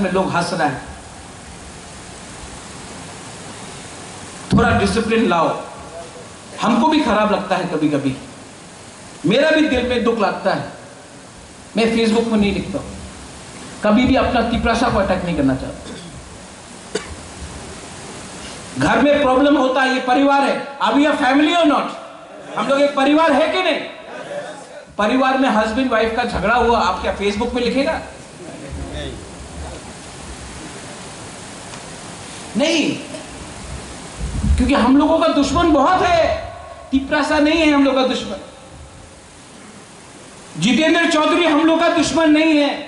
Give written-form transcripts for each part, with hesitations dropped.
में लोग हंस रहे हैं। थोड़ा डिसिप्लिन लाओ। हमको भी खराब लगता है कभी कभी, मेरा भी दिल में दुख लगता है। मैं फेसबुक में नहीं लिखता, कभी भी अपना तिपरासा को अटैक नहीं करना चाहता। घर में प्रॉब्लम होता है, ये परिवार है। अभी ये फैमिली और नॉट, हम लोग एक परिवार है कि नहीं? परिवार में हस्बैंड वाइफ का झगड़ा हुआ, आप क्या फेसबुक पे लिखेगा? नहीं, क्योंकि हम लोगों का दुश्मन बहुत है, तिपरासा नहीं है हम लोग का दुश्मन। जितेंद्र चौधरी हम लोग का दुश्मन नहीं है।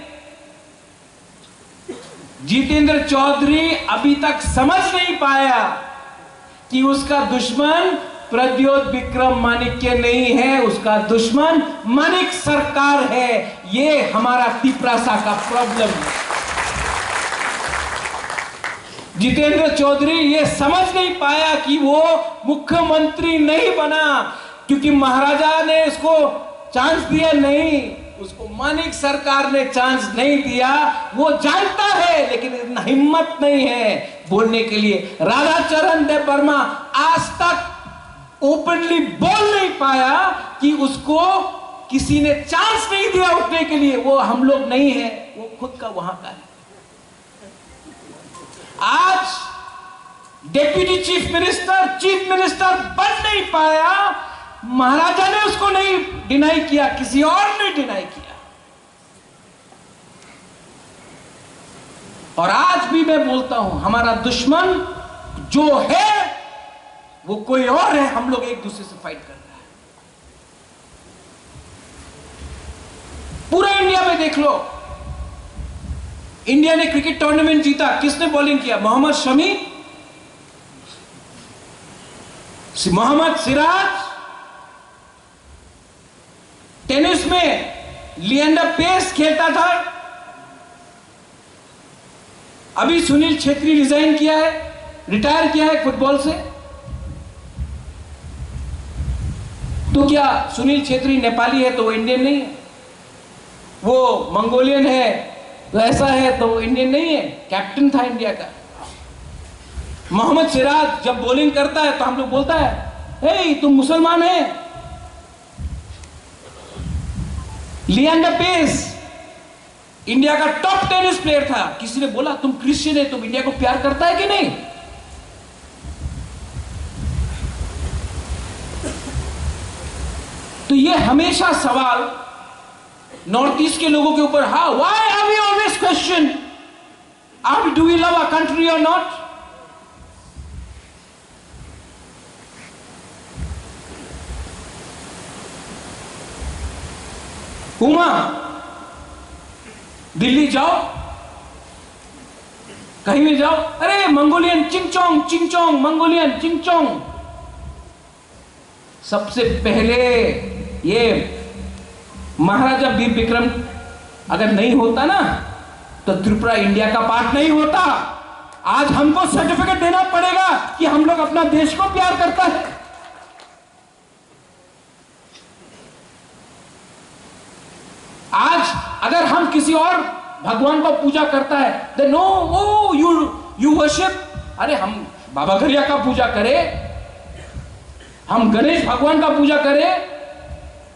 जितेंद्र चौधरी अभी तक समझ नहीं पाया कि उसका दुश्मन प्रद्योत विक्रम माणिक्य नहीं है, उसका दुश्मन माणिक सरकार है। ये हमारा तिपरासा का प्रॉब्लम है। जितेंद्र चौधरी ये समझ नहीं पाया कि वो मुख्यमंत्री नहीं बना क्योंकि महाराजा ने उसको चांस दिया नहीं, उसको माणिक सरकार ने चांस नहीं दिया। वो जानता है लेकिन इतना हिम्मत नहीं है बोलने के लिए। राधाचरण देव वर्मा आज तक ओपनली बोल नहीं पाया कि उसको किसी ने चांस नहीं दिया उठने के लिए। वो हम लोग नहीं है, वो खुद का वहां का है। आज डिप्टी चीफ मिनिस्टर बन नहीं पाया। महाराजा ने उसको नहीं डिनाई किया, किसी और ने डिनाई किया। और आज भी मैं बोलता हूं, हमारा दुश्मन जो है वो कोई और है। हम लोग एक दूसरे से फाइट कर रहे हैं। पूरा इंडिया में देख लो, इंडिया ने क्रिकेट टूर्नामेंट जीता, किसने बॉलिंग किया? मोहम्मद शमी, मोहम्मद सिराज। टेनिस में लिएंडर पेस खेलता था। अभी सुनील छेत्री रिजाइन किया है, रिटायर किया है फुटबॉल से। तो क्या सुनील छेत्री नेपाली है तो वो इंडियन नहीं है? वो मंगोलियन है तो ऐसा है तो इंडियन नहीं है? कैप्टन था इंडिया का। मोहम्मद सिराज जब बॉलिंग करता है तो हम लोग बोलता है, हे तुम मुसलमान है। लिएंडर पेस इंडिया का टॉप टेनिस प्लेयर था। किसी ने बोला तुम क्रिश्चियन है, तुम इंडिया को प्यार करता है कि नहीं? तो ये हमेशा सवाल नॉर्थ ईस्ट के लोगों के ऊपर, हाँ, why have we always question, do we love a country और नॉट? उमा, दिल्ली जाओ, कहीं भी जाओ, अरे मंगोलियन चिंगचोंग, मंगोलियन चिंगचोंग। सबसे पहले ये महाराजा वीर विक्रम अगर नहीं होता ना तो त्रिपुरा इंडिया का पार्ट नहीं होता। आज हमको सर्टिफिकेट देना पड़ेगा कि हम लोग अपना देश को प्यार करता है। आज अगर हम किसी और भगवान को पूजा करता है, देन नो यू वर्शिप। अरे हम बाबा घरिया का पूजा करें, हम गणेश भगवान का पूजा करें,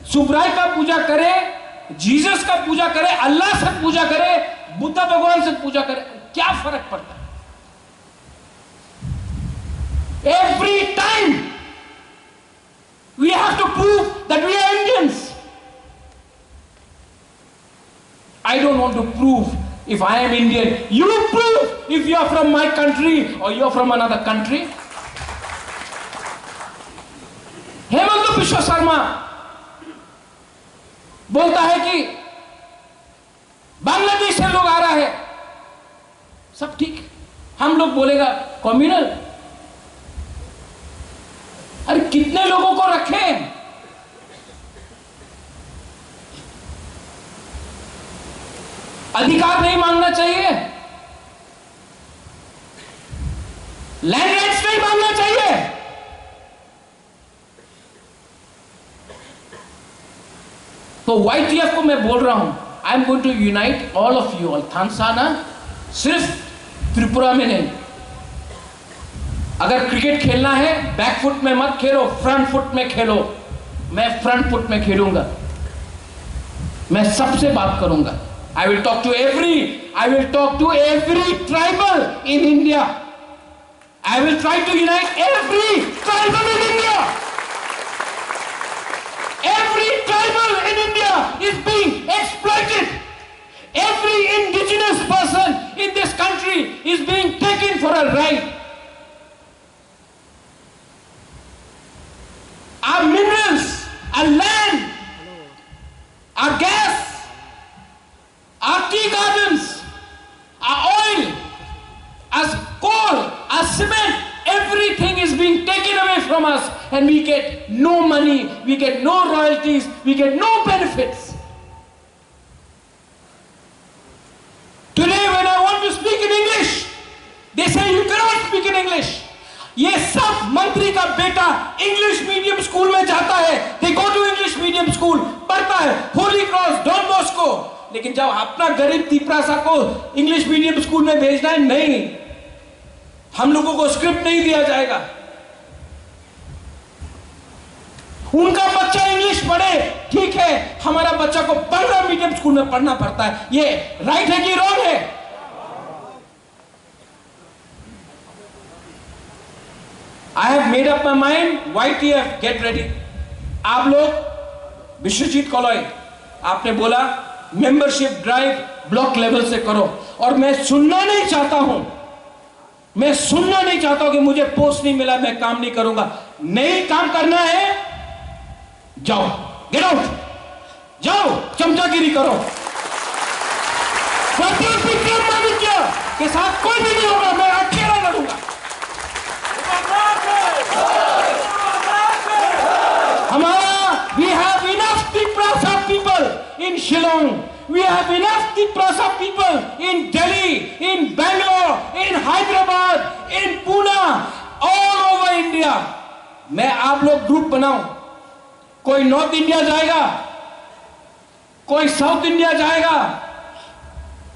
सुब्राय का पूजा करें, जीसस का पूजा करें, अल्लाह से पूजा करें, बुद्ध भगवान से पूजा करें, क्या फर्क पड़ता है? Every time we have to prove that we are Indians. I don't want to prove if I am Indian. You prove if you are from my country or you are from another country. Hemant Biswa Sharma बोलता है कि बांग्लादेश से लोग आ रहा है, सब ठीक। हम लोग बोलेगा कम्युनल। अरे कितने लोगों को रखें? अधिकार नहीं मांगना चाहिए, लैंड राइट्स नहीं मांगना चाहिए। तो YTF को मैं बोल रहा हूं, I am going to unite all of you all, थानसाना सिर्फ त्रिपुरा में नहीं, अगर क्रिकेट खेलना है बैक फुट में मत खेलो, फ्रंट फुट में खेलो। मैं फ्रंट फुट में खेलूंगा, मैं सबसे बात करूंगा। I will talk to every tribal in India. I will try to unite every tribal in India. Every tribal in India is being exploited. Every indigenous person in this country is being taken for a ride. Our minerals, our land, our gas, our tea gardens, our oil, our coal, our cement, everything is being taken away from us, and we get no money, we get no royalties, we get no benefits. Today when I want to speak in English, they say you cannot speak in English. ये सब मंत्री का बेटा English medium school में जाता है, they go to English medium school, पढ़ता है होली क्रॉस, डॉन बॉस्को, लेकिन जब अपना गरीब तिपरासा को इंग्लिश मीडियम स्कूल में भेजना है, नहीं, हम लोगों को स्क्रिप्ट नहीं दिया जाएगा। उनका बच्चा इंग्लिश पढ़े, ठीक है, हमारा बच्चा को बंगला मीडियम स्कूल में पढ़ना पड़ता है। ये राइट है कि रॉन्ग है? I have made up my mind. YTF, get ready. आप लोग विश्वजीत कॉलोई, आपने बोला मेंबरशिप ड्राइव ब्लॉक लेवल से करो, और मैं सुनना नहीं चाहता हूं कि मुझे पोस्ट नहीं मिला, मैं काम नहीं करूंगा। नहीं काम करना है, जाओ, गेट आउट, जाओ, चमचागिरी करो। विक्रमादित्य के साथ कोई भी नहीं होगा, मैं अकेला लड़ूंगा। We have enough Tiprasa people in Shillong. We have enough Tiprasa people in Delhi, in Bangalore, in Hyderabad, in Pune, all over India. मैं आप लोग ग्रुप बनाऊं, कोई नॉर्थ इंडिया जाएगा, कोई साउथ इंडिया जाएगा,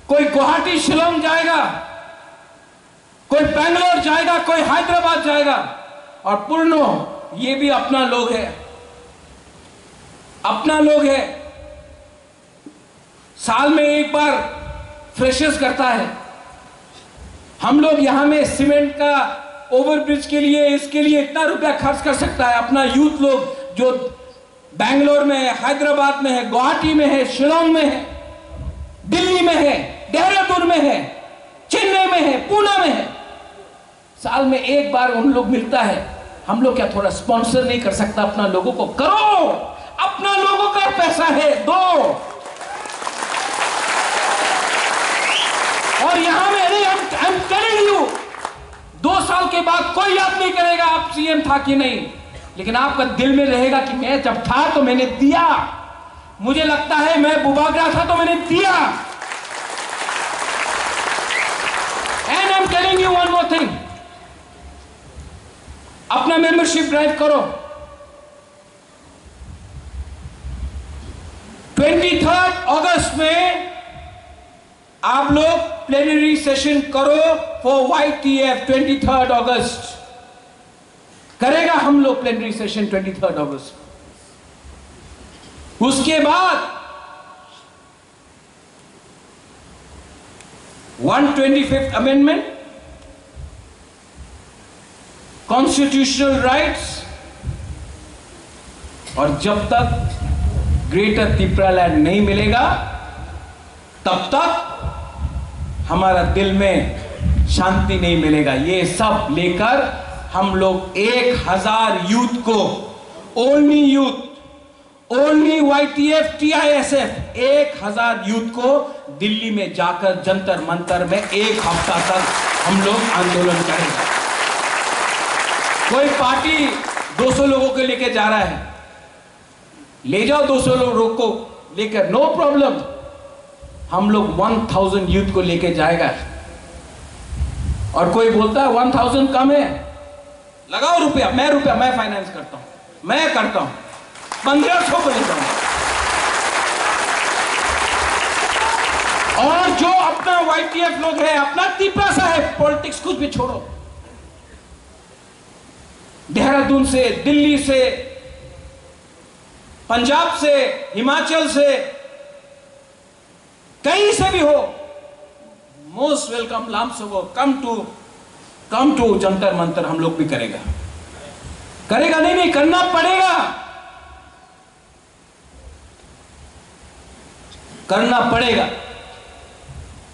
कोई गुवाहाटी शिलोंग जाएगा, कोई बैंगलोर जाएगा, कोई हैदराबाद जाएगा, और पूर्णो ये भी अपना लोग है, अपना लोग है। साल में एक बार फ्रेशर्स करता है। हम लोग यहां में सीमेंट का ओवरब्रिज के लिए, इसके लिए इतना रुपया खर्च कर सकता है। अपना यूथ लोग जो बैंगलोर में है, हैदराबाद में है, गुवाहाटी में है, शिलोंग में है, दिल्ली में है, देहरादून में है, चेन्नई में है, पुणे में है, साल में एक बार उन लोग मिलता है। हम लोग क्या थोड़ा स्पॉन्सर नहीं कर सकता अपना लोगों को? करो, अपना लोगों का पैसा है, दो। और यहां में नहीं, I'm telling you, 2 साल के बाद कोई याद नहीं करेगा आप सीएम था कि नहीं, लेकिन आपका दिल में रहेगा कि मैं जब था तो मैंने दिया। मुझे लगता है मैं बुबागरा था तो मैंने दिया। And I'm telling you one more thing, अपना मेंबरशिप ड्राइव करो। 23 अगस्त में आप लोग प्लेनरी सेशन करो फॉर YTF। 23 अगस्त करेगा हम लोग प्लेनरी सेशन 23 अगस्त। उसके बाद 125th अमेंडमेंट, कॉन्स्टिट्यूशनल राइट्स, और जब तक ग्रेटर त्रिपुरा लैंड नहीं मिलेगा तब तक हमारा दिल में शांति नहीं मिलेगा। ये सब लेकर हम लोग 1000 यूथ को, only youth, only YTF TISF, 1000 youth को दिल्ली में जाकर जंतर मंतर में 1 हफ्ता तक हम लोग आंदोलन करेंगे। कोई पार्टी 200 लोगों को लेकर जा रहा है, ले जाओ 200 लोगों को लेकर, नो प्रॉब्लम। हम लोग 1000 यूथ को लेकर जाएगा। और कोई बोलता है 1000 कम है, लगाओ रुपया मैं फाइनेंस करता हूं, मैं करता हूं, 1500 को ले जाऊंगा। और जो अपना YTF लोग है, अपना तिपरासा है, पॉलिटिक्स कुछ भी छोड़ो, देहरादून से, दिल्ली से, पंजाब से, हिमाचल से, कहीं से भी हो, मोस्ट वेलकम लाम से वो कम टू जंतर मंतर। हम लोग भी करेगा नहीं, करना पड़ेगा।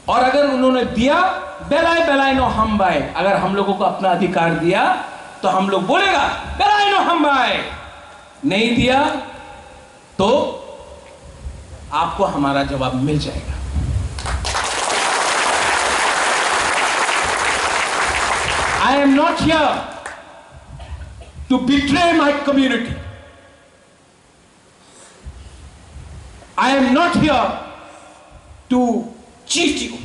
और अगर उन्होंने दिया बेलाए नो हम बाय, अगर हम लोगों को अपना अधिकार दिया तो हम लोग बोलेगा बेलाए नो हम बाय, नहीं दिया तो आपको हमारा जवाब मिल जाएगा। I am not here to betray my community. I am not here to cheat you.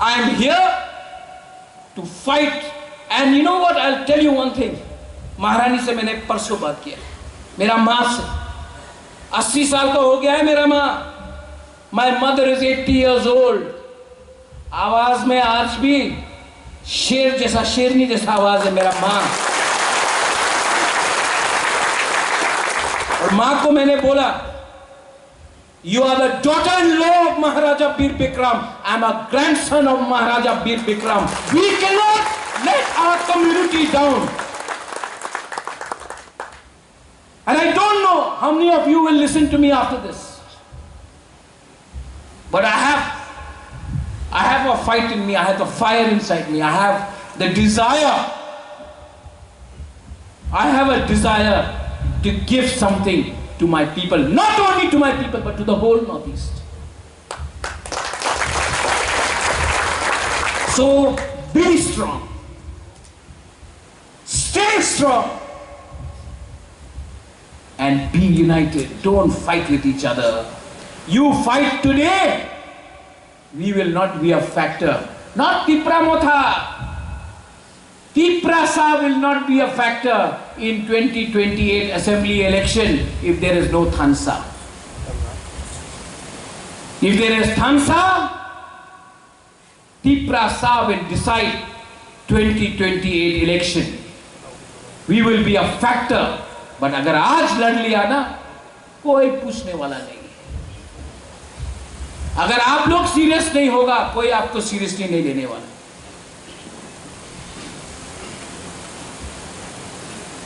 I am here to fight. And you know what? I'll tell you one thing. महारानी से मैंने परसों बात किया, मेरा माँ से। 80 साल का हो गया है मेरा माँ। My mother is 80 years old. आवाज में आज भी शेर जैसा, शेरनी जैसा आवाज है मेरा माँ। और माँ को मैंने बोला, You are the daughter-in-law of Maharaja Bir Bikram. I am a grandson of Maharaja Bir Bikram. We cannot let our community down. And I don't know how many of you will listen to me after this. But I have a fight in me. I have the fire inside me. I have the desire. I have a desire to give something to my people. Not only to my people, but to the whole Northeast. So be strong. Stay strong. And be united. Don't fight with each other. You fight today, we will not be a factor. Not Tipramotha. Tiprasa will not be a factor in 2028 assembly election if there is no Thansa. If there is Thansa, Tiprasa will decide 2028 election. We will be a factor. But अगर आज लड़ लिया ना, कोई पूछने वाला नहीं। अगर आप लोग सीरियस नहीं होगा, कोई आपको सीरियसली नहीं लेने वाला।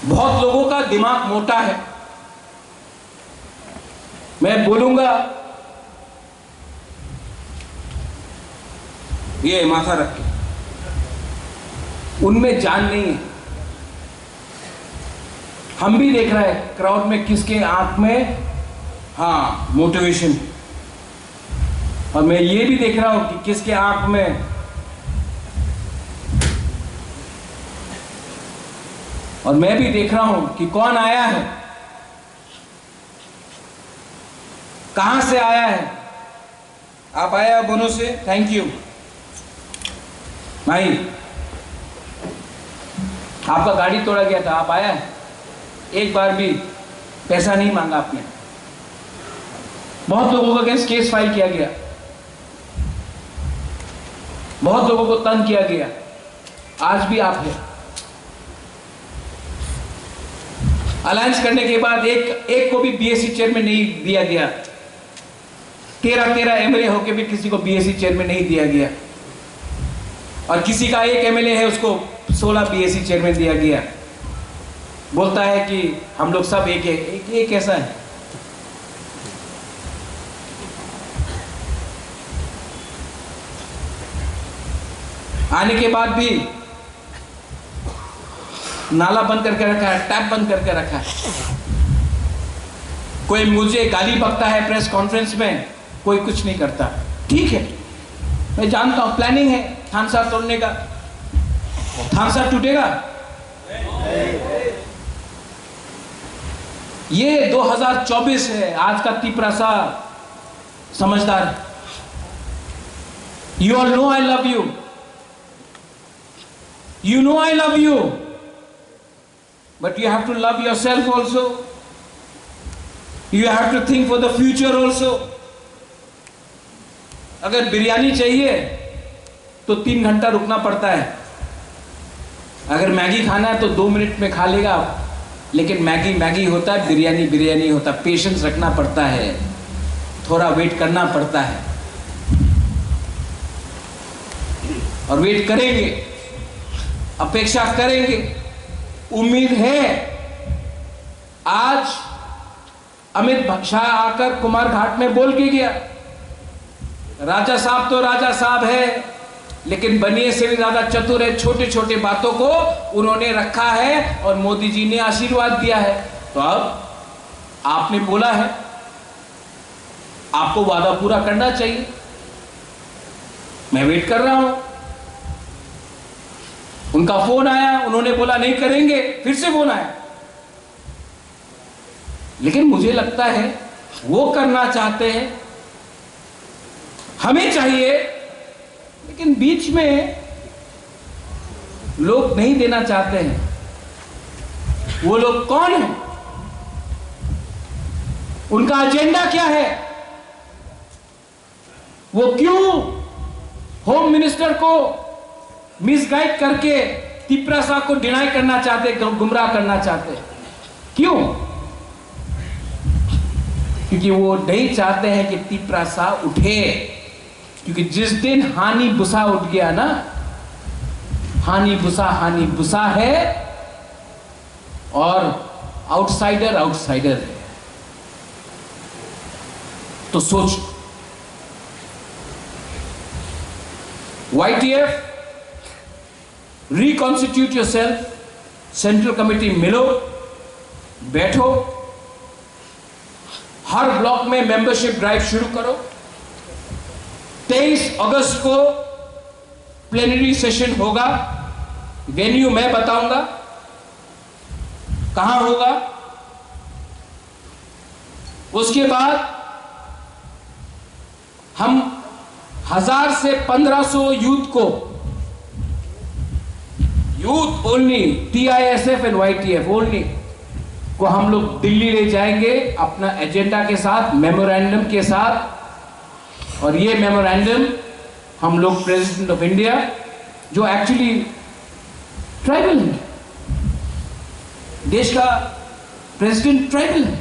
बहुत लोगों का दिमाग मोटा है। मैं बोलूंगा, ये माथा रख के, उनमें जान नहीं है। हम भी देख रहे हैं क्राउड में किसके आंख में मोटिवेशन, और मैं ये भी देख रहा हूं कि किसके आंख में और मैं भी देख रहा हूं कि कौन आया है, कहां से आया है। आप आया बोनो से, थैंक यू भाई। आपका गाड़ी तोड़ा गया था, आप आया है, एक बार भी पैसा नहीं मांगा आपने। बहुत लोगों का अगेंस्ट केस फाइल किया गया, बहुत लोगों को तंग किया गया, आज भी आप हैं। अलायंस करने के बाद एक को भी बीएससी चेयरमैन नहीं दिया गया। 13 एमएलए होके भी किसी को बीएससी चेयरमैन नहीं दिया गया, और किसी का एक एमएलए है उसको 16 बीएससी चेयरमैन दिया गया। बोलता है कि हम लोग सब एक है। एक कैसा है? आने के बाद भी नाला बंद करके रखा है, टैप बंद करके रखा है। कोई मुझे गाली बकता है प्रेस कॉन्फ्रेंस में, कोई कुछ नहीं करता। ठीक है, मैं जानता हूं प्लानिंग है थानसा तोड़ने का। थानसा टूटेगा? ये 2024 है, आज का तिपरासा समझदार। You all know I love you. You know I love you. But you have to love yourself also. You have to think for the future also. अगर बिरयानी चाहिए तो 3 घंटा रुकना पड़ता है, अगर मैगी खाना है तो 2 मिनट में खा लेगा, लेकिन मैगी मैगी होता है, बिरयानी बिरयानी होता है। पेशेंस रखना पड़ता है, थोड़ा वेट करना पड़ता है, और वेट करेंगे, अपेक्षा करेंगे। उम्मीद है आज अमित शाह आकर कुमार घाट में बोल के गया, राजा साहब तो राजा साहब है, लेकिन बनिए से भी ज्यादा चतुर है। छोटे छोटे बातों को उन्होंने रखा है और मोदी जी ने आशीर्वाद दिया है। तो अब आपने बोला है, आपको वादा पूरा करना चाहिए। मैं वेट कर रहा हूं। उनका फोन आया, उन्होंने बोला नहीं करेंगे, फिर से फोन आया। लेकिन मुझे लगता है वो करना चाहते हैं, हमें चाहिए, लेकिन बीच में लोग नहीं देना चाहते हैं। वो लोग कौन हैं? उनका एजेंडा क्या है? वो क्यों होम मिनिस्टर को मिसगाइड करके तिपरासा को डिनाई करना चाहते, गुमराह करना चाहते? क्यों? क्योंकि वो नहीं चाहते हैं कि तिपरासा उठे। क्योंकि जिस दिन हानि बुसा उठ गया ना, हानि बुसा है, और आउटसाइडर आउटसाइडर है। तो सोच, YTF reconstitute yourself, central committee मिलो, बैठो, हर ब्लॉक में मेंबरशिप ड्राइव शुरू करो। 23 अगस्त को प्लेनरी सेशन होगा, वेन्यू मैं बताऊंगा कहां होगा। उसके बाद हम 1000 से 1500 यूथ को, youth only, TISF and YTF only को हम लोग दिल्ली ले जाएंगे अपना एजेंडा के साथ, मेमोरेंडम के साथ। और ये मेमोरेंडम हम लोग प्रेसिडेंट ऑफ इंडिया, जो एक्चुअली ट्राइबल है, देश का प्रेसिडेंट ट्राइबल है,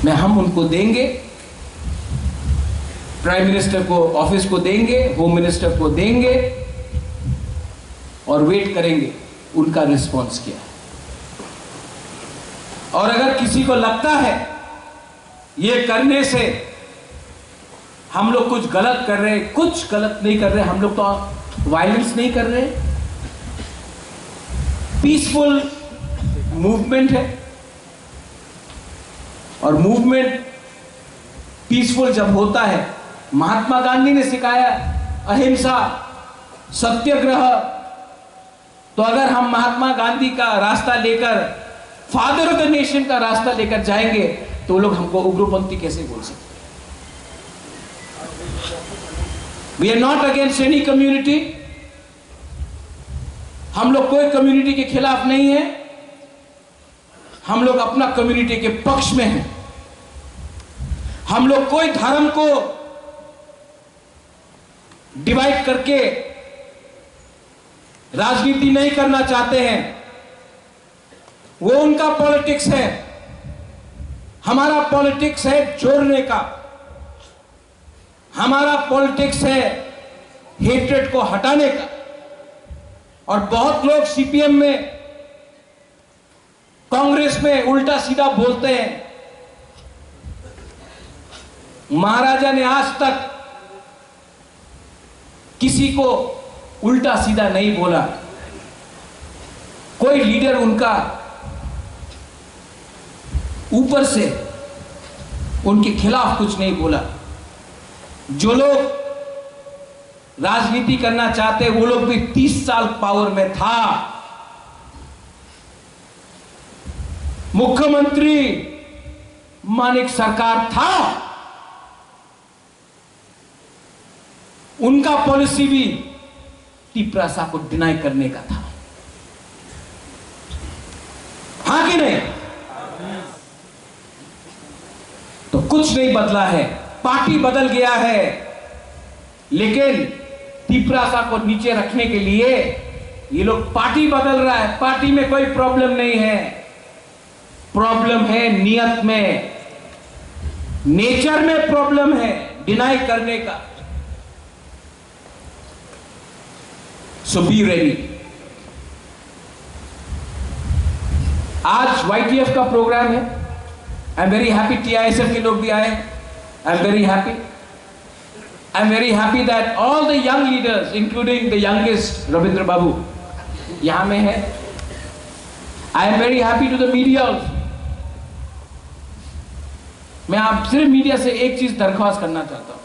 मैं हम उनको देंगे, प्राइम मिनिस्टर को ऑफिस को देंगे, होम मिनिस्टर को देंगे, और वेट करेंगे उनका रिस्पॉन्स क्या है। और अगर किसी को लगता है ये करने से हम लोग कुछ गलत कर रहे हैं, कुछ गलत नहीं कर रहे, हम लोग तो वायलेंस नहीं कर रहे, पीसफुल मूवमेंट है। और मूवमेंट पीसफुल जब होता है, महात्मा गांधी ने सिखाया अहिंसा, सत्याग्रह। तो अगर हम महात्मा गांधी का रास्ता लेकर, फादर ऑफ द नेशन का रास्ता लेकर जाएंगे, तो लोग हमको उग्रपंथी कैसे बोल सकते? We are not against any community, हम लोग कोई कम्युनिटी के खिलाफ नहीं है, हम लोग अपना कम्युनिटी के पक्ष में हैं। हम लोग कोई धर्म को डिवाइड करके राजनीति नहीं करना चाहते हैं, वो उनका पॉलिटिक्स है। हमारा पॉलिटिक्स है जोड़ने का, हमारा पॉलिटिक्स है हेट्रेड को हटाने का। और बहुत लोग CPM में, कांग्रेस में उल्टा सीधा बोलते हैं। महाराजा ने आज तक किसी को उल्टा सीधा नहीं बोला, कोई लीडर उनका ऊपर से उनके खिलाफ कुछ नहीं बोला। जो लोग राजनीति करना चाहते, वो लोग भी 30 साल पावर में था। मुख्यमंत्री मानिक सरकार था, उनका पॉलिसी भी तिपरासा को डिनाई करने का था, हाँ कि नहीं? तो कुछ नहीं बदला है। पार्टी बदल गया है, लेकिन तिपरासा को नीचे रखने के लिए ये लोग पार्टी बदल रहा है। पार्टी में कोई प्रॉब्लम नहीं है, प्रॉब्लम है नियत में, नेचर में प्रॉब्लम है डिनाई करने का। So be ready. आज YTF का प्रोग्राम है। I am very happy, TISF के लोग भी आए। I am very happy. I am very happy that all the young leaders including the youngest Ravindra Babu यहां में है। I am very happy to the media also. मैं आप सिर्फ मीडिया से एक चीज दरख्वास्त करना चाहता हूं,